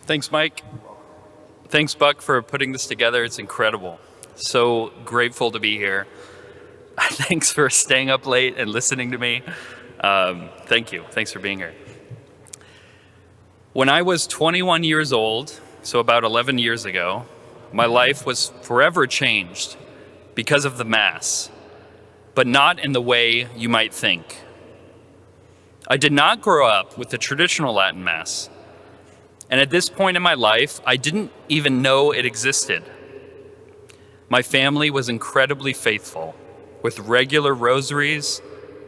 Thanks, Mike. Thanks, Buck, for putting this together. It's incredible. So grateful to be here. Thanks for staying up late and listening to me. Thank you. Thanks for being here. When I was 21 years old, so about 11 years ago, my life was forever changed because of the Mass, but not in the way you might think. I did not grow up with the traditional Latin Mass, and at this point in my life, I didn't even know it existed. My family was incredibly faithful, with regular rosaries,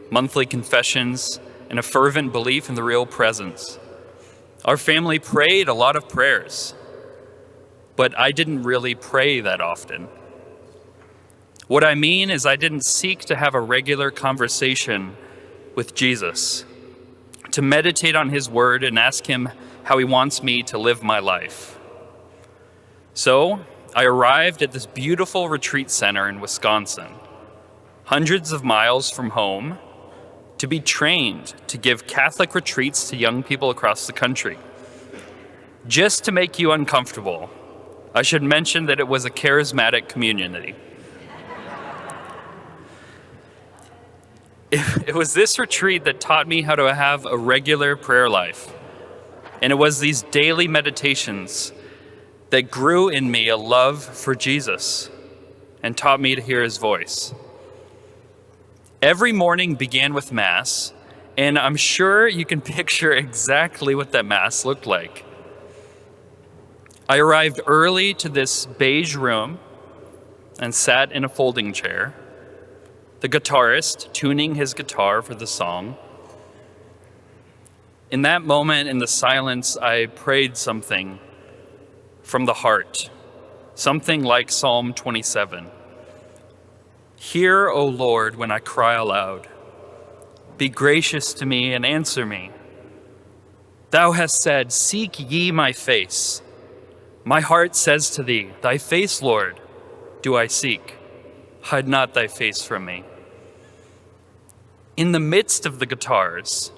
monthly confessions, and a fervent belief in the real presence. Our family prayed a lot of prayers, but I didn't really pray that often. What I mean is I didn't seek to have a regular conversation with Jesus, to meditate on his word and ask him how he wants me to live my life. So I arrived at this beautiful retreat center in Wisconsin, hundreds of miles from home, to be trained to give Catholic retreats to young people across the country. Just to make you uncomfortable, I should mention that it was a charismatic community. It was this retreat that taught me how to have a regular prayer life. And it was these daily meditations that grew in me a love for Jesus and taught me to hear his voice. Every morning began with Mass, and I'm sure you can picture exactly what that Mass looked like. I arrived early to this beige room and sat in a folding chair, the guitarist tuning his guitar for the song. In that moment, in the silence, I prayed something from the heart, something like Psalm 27. Hear, O Lord, when I cry aloud. Be gracious to me and answer me. Thou hast said, seek ye my face. My heart says to thee, thy face, Lord, do I seek. Hide not thy face from me. In the midst of the guitars,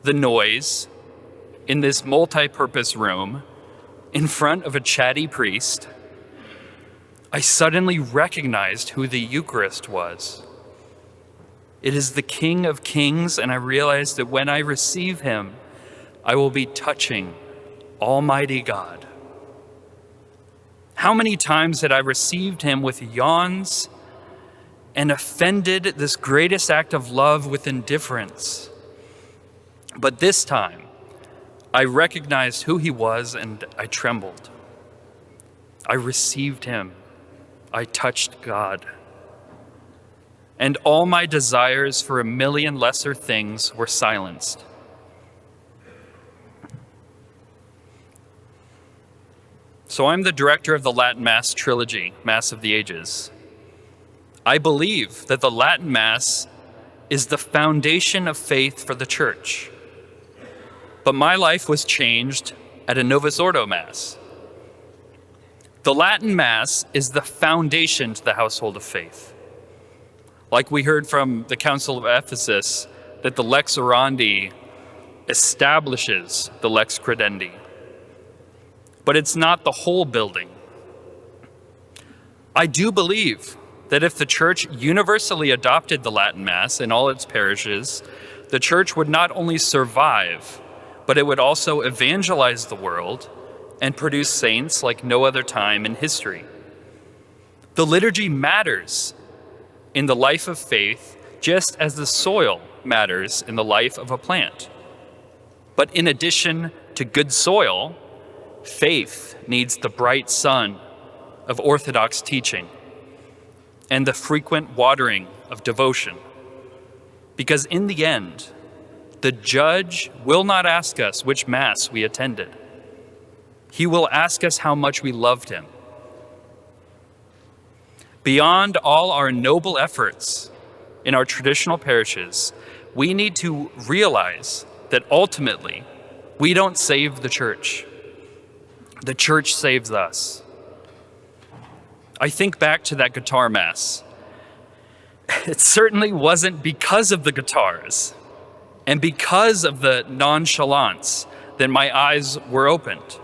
the noise, in this multi-purpose room, in front of a chatty priest, I suddenly recognized who the Eucharist was. It is the King of Kings, and I realized that when I receive him, I will be touching Almighty God. How many times had I received him with yawns and offended this greatest act of love with indifference? But this time, I recognized who he was and I trembled. I received him. I touched God. And all my desires for a million lesser things were silenced. So I'm the director of the Latin Mass trilogy, Mass of the Ages. I believe that the Latin Mass is the foundation of faith for the Church. But my life was changed at a Novus Ordo Mass. The Latin Mass is the foundation to the household of faith. Like we heard from the Council of Ephesus, that the Lex Orandi establishes the Lex Credendi. But it's not the whole building. I do believe that if the Church universally adopted the Latin Mass in all its parishes, the Church would not only survive, but it would also evangelize the world and produce saints like no other time in history. The liturgy matters in the life of faith, just as the soil matters in the life of a plant. But in addition to good soil, faith needs the bright sun of orthodox teaching and the frequent watering of devotion. Because in the end, the judge will not ask us which Mass we attended. He will ask us how much we loved him. Beyond all our noble efforts in our traditional parishes, we need to realize that ultimately, we don't save the Church. The Church saves us. I think back to that guitar Mass. It certainly wasn't because of the guitars and because of the nonchalance that my eyes were opened.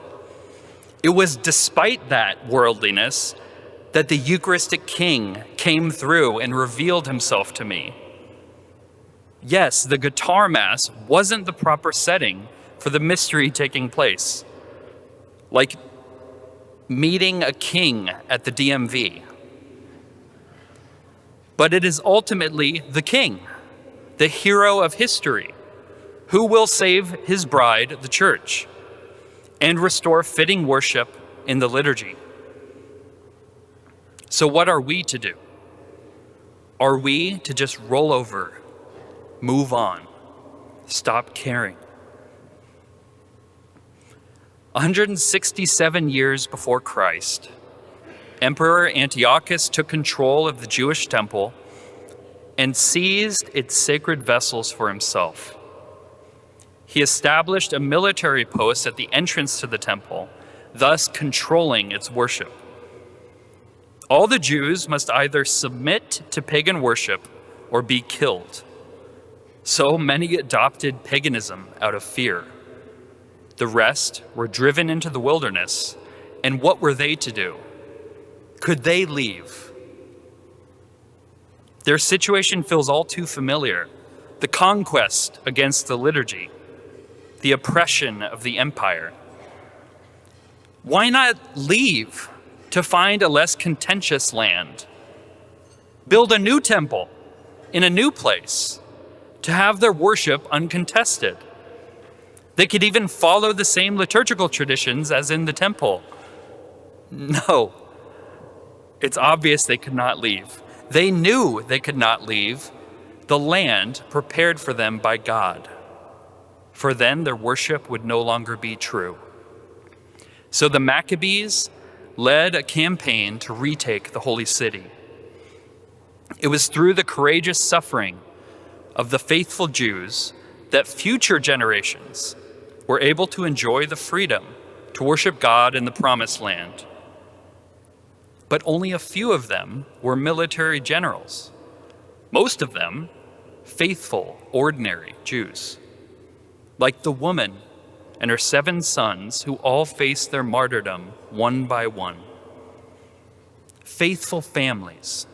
It was despite that worldliness that the Eucharistic King came through and revealed himself to me. Yes, the guitar mass wasn't the proper setting for the mystery taking place, like meeting a king at the DMV. But it is ultimately the king, the hero of history, who will save his bride, the church, and restore fitting worship in the liturgy. So what are we to do? Are we to just roll over, move on, stop caring? 167 years before Christ, Emperor Antiochus took control of the Jewish temple and seized its sacred vessels for himself. He established a military post at the entrance to the temple, thus controlling its worship. All the Jews must either submit to pagan worship or be killed. So many adopted paganism out of fear. The rest were driven into the wilderness, and what were they to do? Could they leave? Their situation feels all too familiar. The conquest against the liturgy, the oppression of the empire. Why not leave to find a less contentious land? Build a new temple in a new place to have their worship uncontested. They could even follow the same liturgical traditions as in the temple. No, it's obvious they could not leave. They knew they could not leave the land prepared for them by God, for then their worship would no longer be true. So the Maccabees led a campaign to retake the holy city. It was through the courageous suffering of the faithful Jews that future generations were able to enjoy the freedom to worship God in the Promised Land. But only a few of them were military generals. Most of them, faithful, ordinary Jews, like the woman and her 7 sons who all faced their martyrdom one by one. Faithful families.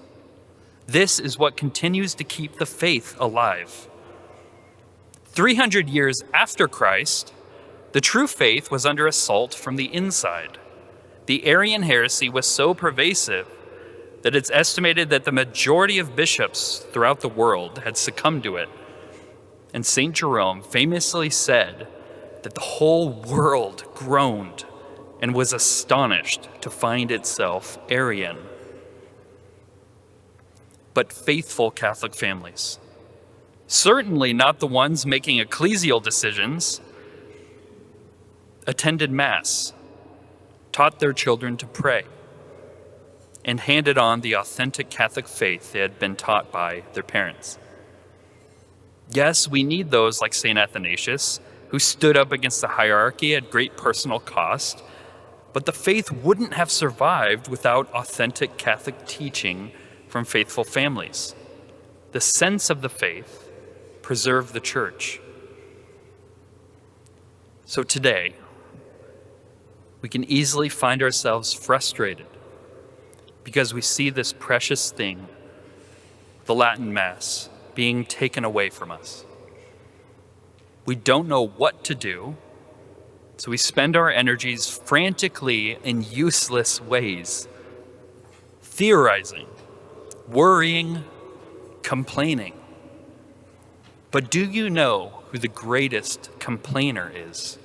This is what continues to keep the faith alive. 300 years after Christ, the true faith was under assault from the inside. The Arian heresy was so pervasive that it's estimated that the majority of bishops throughout the world had succumbed to it. And St. Jerome famously said that the whole world groaned and was astonished to find itself Arian. But faithful Catholic families, certainly not the ones making ecclesial decisions, attended Mass, taught their children to pray, and handed on the authentic Catholic faith they had been taught by their parents. Yes, we need those like St. Athanasius, who stood up against the hierarchy at great personal cost, but the faith wouldn't have survived without authentic Catholic teaching from faithful families. The sense of the faith preserved the church. So today, we can easily find ourselves frustrated because we see this precious thing, the Latin Mass, being taken away from us. We don't know what to do, so we spend our energies frantically in useless ways, theorizing, worrying, complaining. But do you know who the greatest complainer is?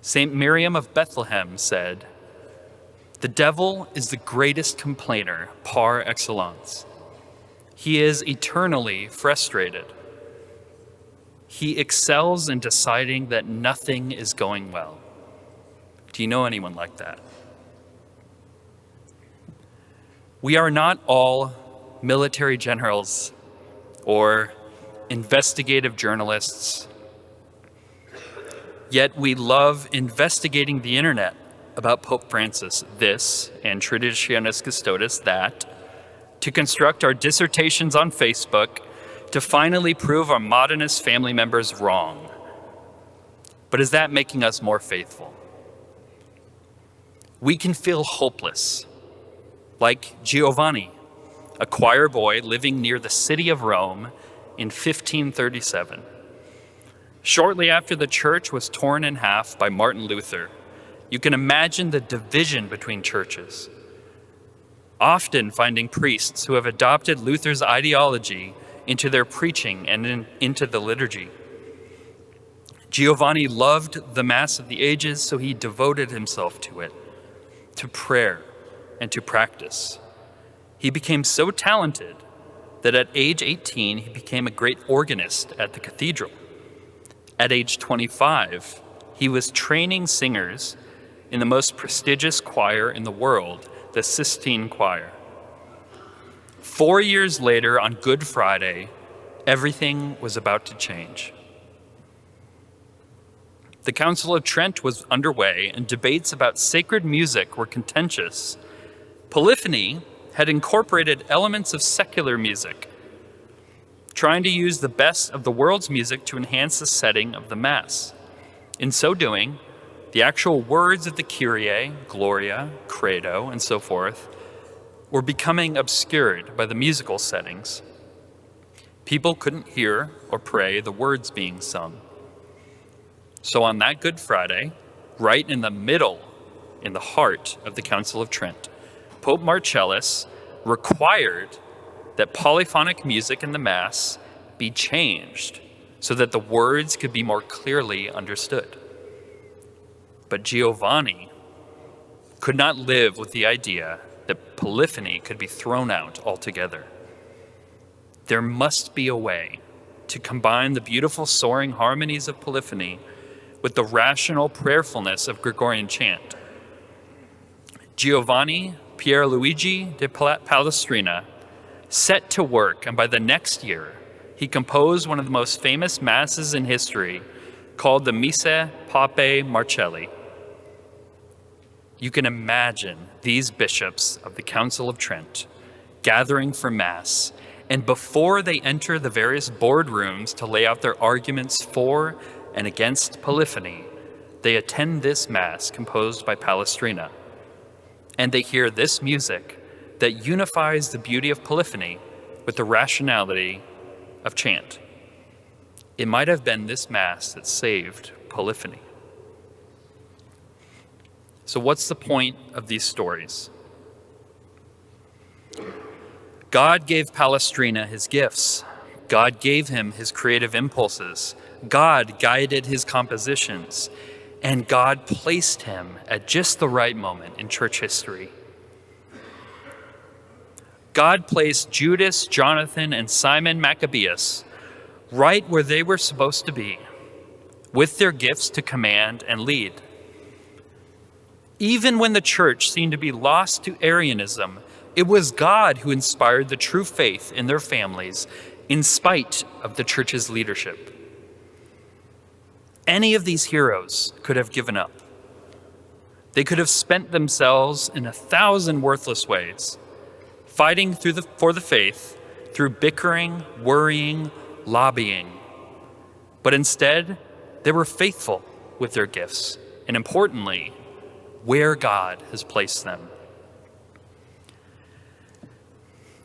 St. Miriam of Bethlehem said, "The devil is the greatest complainer par excellence. He is eternally frustrated. He excels in deciding that nothing is going well." Do you know anyone like that? We are not all military generals or investigative journalists. Yet we love investigating the internet about Pope Francis, this, and Traditionis Custodes, that, to construct our dissertations on Facebook, to finally prove our modernist family members wrong. But is that making us more faithful? we can feel hopeless, like Giovanni, a choir boy living near the city of Rome in 1537. Shortly after the church was torn in half by Martin Luther, you can imagine the division between churches, often finding priests who have adopted Luther's ideology into their preaching and into the liturgy. Giovanni loved the Mass of the Ages, so he devoted himself to it, to prayer, and to practice. He became so talented that at age 18, he became a great organist at the cathedral. At age 25, he was training singers in the most prestigious choir in the world, the Sistine Choir. 4 years later, on Good Friday, everything was about to change. The Council of Trent was underway, and debates about sacred music were contentious. Polyphony had incorporated elements of secular music, trying to use the best of the world's music to enhance the setting of the Mass. In so doing, the actual words of the Kyrie, Gloria, Credo, and so forth were becoming obscured by the musical settings. People couldn't hear or pray the words being sung. So on that Good Friday, right in the middle, in the heart of the Council of Trent, Pope Marcellus required that polyphonic music in the Mass be changed so that the words could be more clearly understood. But Giovanni could not live with the idea that polyphony could be thrown out altogether. There must be a way to combine the beautiful soaring harmonies of polyphony with the rational prayerfulness of Gregorian chant. Giovanni Pierluigi de Palestrina set to work, and by the next year, he composed one of the most famous masses in history, called the Missa Papae Marcelli. You can imagine these bishops of the Council of Trent gathering for Mass, and before they enter the various boardrooms to lay out their arguments for and against polyphony, they attend this Mass composed by Palestrina, and they hear this music that unifies the beauty of polyphony with the rationality of chant. It might have been this Mass that saved polyphony. So what's the point of these stories? God gave Palestrina his gifts. God gave him his creative impulses. God guided his compositions. And God placed him at just the right moment in church history. God placed Judas, Jonathan, and Simon Maccabeus right where they were supposed to be, with their gifts to command and lead. Even when the church seemed to be lost to Arianism, it was God who inspired the true faith in their families in spite of the church's leadership. Any of these heroes could have given up. They could have spent themselves in 1,000 worthless ways, fighting for the faith through bickering, worrying, lobbying. But instead, they were faithful with their gifts, and importantly, where God has placed them.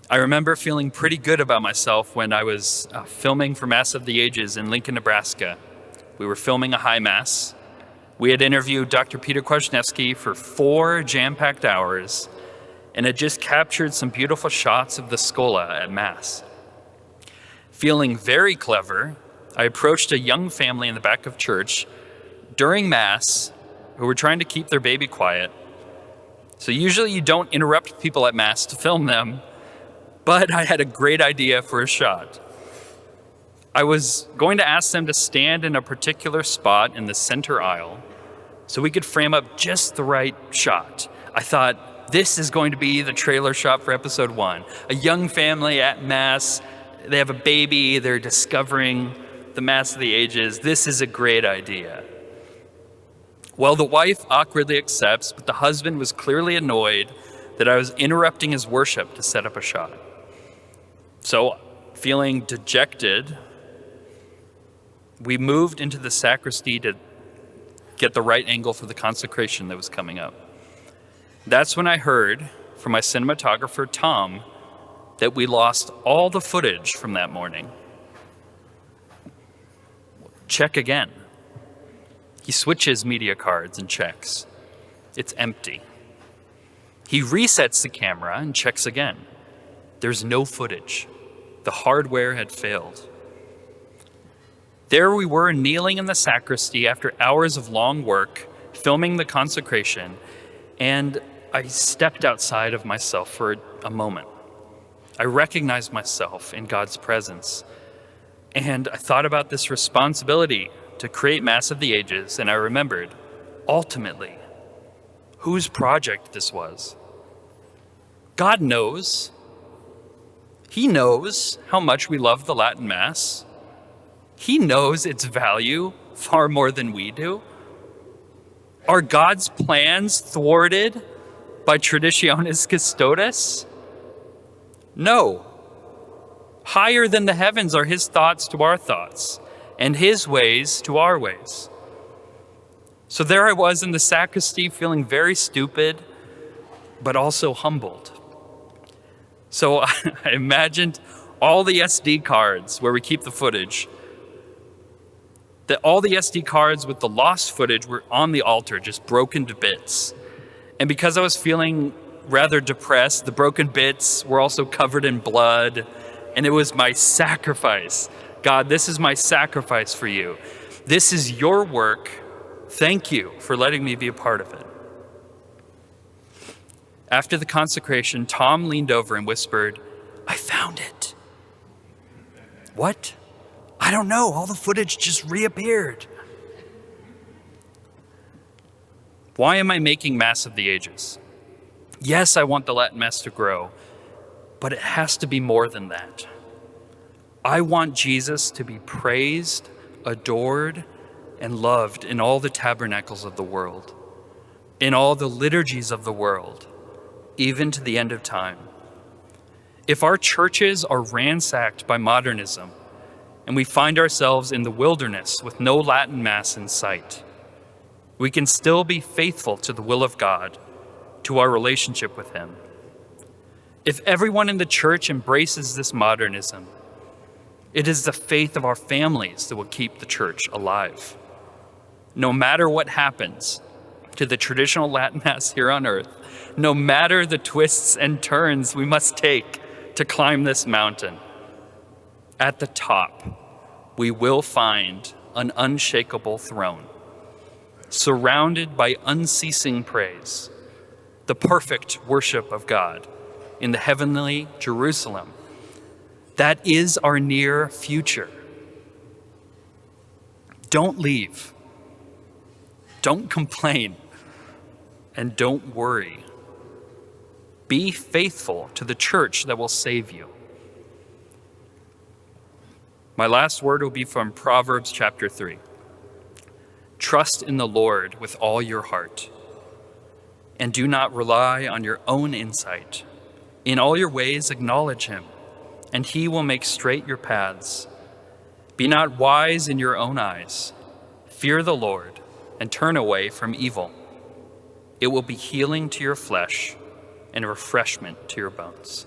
I remember feeling pretty good about myself when I was filming for Mass of the Ages in Lincoln, Nebraska. We were filming a high Mass. We had interviewed Dr. Peter Kwasniewski for 4 jam-packed hours and had just captured some beautiful shots of the Scola at Mass. Feeling very clever, I approached a young family in the back of church during Mass who were trying to keep their baby quiet. So usually you don't interrupt people at Mass to film them, but I had a great idea for a shot. I was going to ask them to stand in a particular spot in the center aisle so we could frame up just the right shot. I thought, this is going to be the trailer shot for episode 1. A young family at Mass, they have a baby, they're discovering the Mass of the Ages. This is a great idea. Well, the wife awkwardly accepts, but the husband was clearly annoyed that I was interrupting his worship to set up a shot. So, feeling dejected, we moved into the sacristy to get the right angle for the consecration that was coming up. That's when I heard from my cinematographer, Tom, that we lost all the footage from that morning. Check again. He switches media cards and checks. It's empty. He resets the camera and checks again. There's no footage. The hardware had failed. There we were, kneeling in the sacristy after hours of long work, filming the consecration, and I stepped outside of myself for a moment. I recognized myself in God's presence, and I thought about this responsibility to create Mass of the Ages, and I remembered, ultimately, whose project this was. God knows. He knows how much we love the Latin Mass. He knows its value far more than we do. Are God's plans thwarted by Traditionis Custodes? No. Higher than the heavens are his thoughts to our thoughts, and his ways to our ways. So there I was in the sacristy, feeling very stupid, but also humbled. So I imagined all the SD cards where we keep the footage, that all the SD cards with the lost footage were on the altar, just broken to bits. And because I was feeling rather depressed, the broken bits were also covered in blood, and it was my sacrifice. God, this is my sacrifice for you. This is your work. Thank you for letting me be a part of it. After the consecration, Tom leaned over and whispered, "I found it." What? I don't know. All the footage just reappeared. Why am I making Mass of the Ages? Yes, I want the Latin Mass to grow, but it has to be more than that. I want Jesus to be praised, adored, and loved in all the tabernacles of the world, in all the liturgies of the world, even to the end of time. If our churches are ransacked by modernism and we find ourselves in the wilderness with no Latin Mass in sight, we can still be faithful to the will of God, to our relationship with him. If everyone in the church embraces this modernism, it is the faith of our families that will keep the church alive. No matter what happens to the traditional Latin Mass here on earth, no matter the twists and turns we must take to climb this mountain, at the top, we will find an unshakable throne, surrounded by unceasing praise, the perfect worship of God in the heavenly Jerusalem. That is our near future. Don't leave. Don't complain. And don't worry. Be faithful to the church that will save you. My last word will be from Proverbs chapter 3. Trust in the Lord with all your heart, and do not rely on your own insight. In all your ways acknowledge him, and he will make straight your paths. Be not wise in your own eyes. Fear the Lord, and turn away from evil. It will be healing to your flesh and refreshment to your bones.